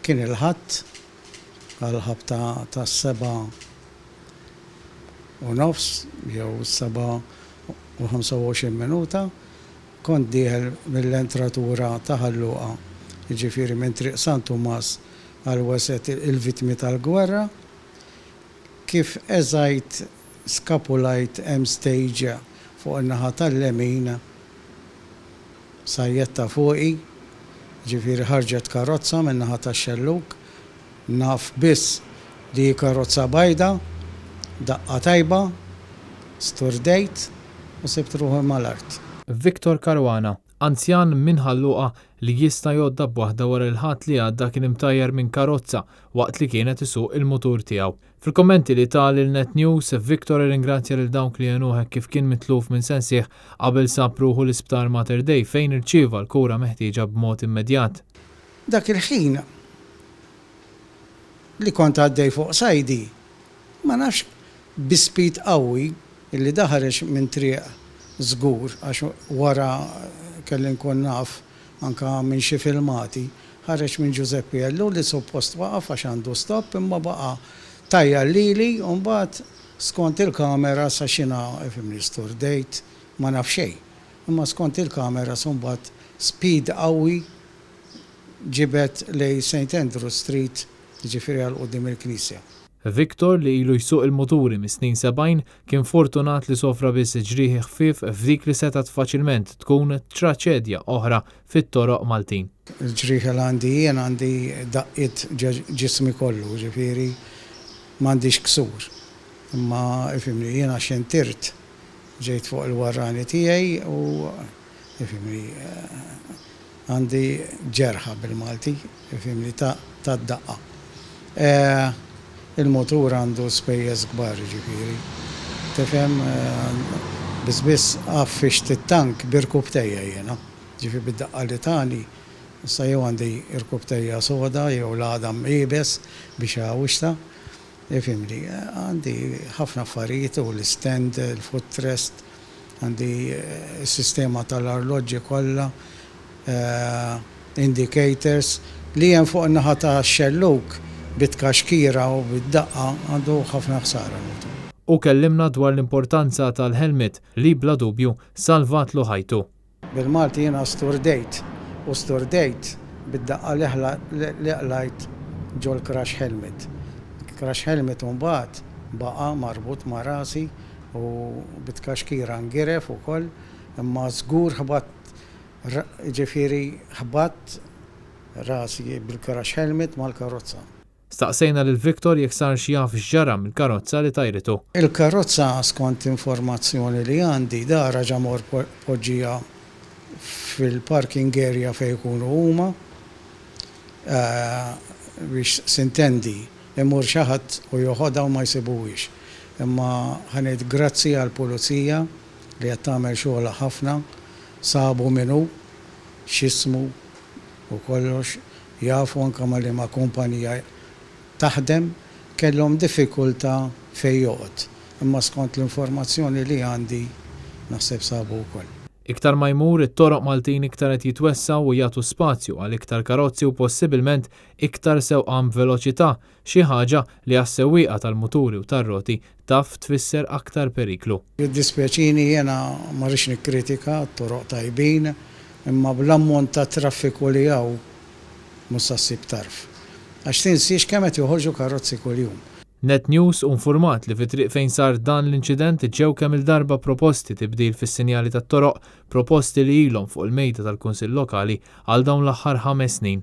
kien il-ħadd għal-ħabta ta' 7:30 jew 7:25 minuta, kont dieħel mill-entratura ta' Ħalluqa, jiġifieri minn triq San Tumas għal weset il-vittmi tal-gwerra, kif eżajt skapulajt stage fuq in-naħa tal-lemin sajjetta fuqi, ġifieri ħarġet karozza min-naħa tax-xelluk, naf biss li karozza bajda, daqqa tajba, sturdejt u sibt ruħi mal-art. Viktor Caruana, anzjan minn Ħalluqa li jista' jgħodda b'waħda wara l-ħadd li għadda kien imtajjer minn karozza waqt li kienet isuq il-mutur tiegħu. Fil-kommenti li tal il-Net News, Viktor irringrazzja lil dawk li għenuh kif kien mitluf minn sensieħ qabel sab ruħu l-isptar Mater Dei fejn irċieva l-kura meħtieġa b'mod immedjat. Dak il-ħin li kont għaddej fuq sajdi, ma nafx bispit qawwi illi daħareġ minn triq żgur għax wara kelli nkun naf anka minn xi filmati, ħareġ minn Giuseppe Ellu li suppost waqaf għax għandu stop imma baqa' tajja lili u mbagħad skont il-kamera sa xina ifhimni sturdejt ma naf xejn. Imma skont il-kamera mbagħad speed qawwi ġibet lej St. Andrew Street, ġifieri għal qudiem il-Knisja. Viktor li ilu jsuq il-moturi mis-snin 70 kien fortunat li sofra biss ġrieħi ħfief f'dik li setat faċilment tkun traċedja oħra fit-toroq Maltin. Il-ġrieħi l-għandi jien għandi daqqiet ġismi kollu, ġifieri m'għandix ksur. Imma ifhimni jiena xentirt ġejt fuq il-warrani tiegħi u ifhimni għandi ġerħa bil-Malti, ifhimni ta' daqqa. Il-motur għandu spejjeż kbar ġifieri. Tifhem biss għaffixt it-tank birkub tejja jiena. Ġifieri bid-daqqa li tani issa jew għandi irkub tejja soda jew l-għadam qiebes biex għawixta. Ifhimni, għandi ħafna affarijiet u l-stand, il-footrest, għandi s-sistema tal-arloġġi kollha, indicators li hemm fuq in-naħa tax-xelluk bit-kaxkira u bid-daqqa għandu ħafna ħsara. U kellimna dwar l-importanza tal-helmet li bla dubju salvatlu ħajtu. Bil-Malti jiena sturdejt bid-daqqa li qlajt ġol crash helmet. Crash helmet mbagħad baqa' marbut ma' rasi u bit-kaxkira ngiref ukoll, imma żgur ħabat ġifieri ħabat rasi bil-crash helmet mal-karozza. Staqsejna lil Viktor jekk sar xi jaf x'ġara mill-karozza li tajritu. Il-karozza skont informazzjoni li għandi dara ġamor poġġija fil-parking area fejn jkunu huma biex sintendi imur xi ħadd u joħodha u ma jsibuhiex. Imma ħanejt grazzi għall-pulizija li qed tagħmel xogħol ħafna, sabu minnu x'ismu u kollox, jafu anke ma' kumpanija taħdem, kellhom diffikultà fejn joqgħod. Imma skont l-informazzjoni li għandi naħseb sabu wkoll. Iktar ma jmur it-toroq Maltin iktar qed jitwessaw u jagħtu spazju għal iktar karozzi u possibilment iktar sewqan veloċità, xi ħaġa li għas-sewwieqa tal-muturi u tar-roti taf tfisser aktar periklu. Jiddispjaċini jiena ma rridx nikkritika t-toroq tajbin, imma bl-ammont ta' traffiku li hawn mhux se ssib tarf. Għax tinsiex kemm qed joħorġu karozzi kuljum. Net News informat li fi-triq fejn sar dan l-inċident ġew kemm il-darba proposti tibdil fis-sinjali tat-toroq, proposti li ilhom fuq il-mejda tal-Kunsill Lokali għal dawn l-aħħar 5 snin.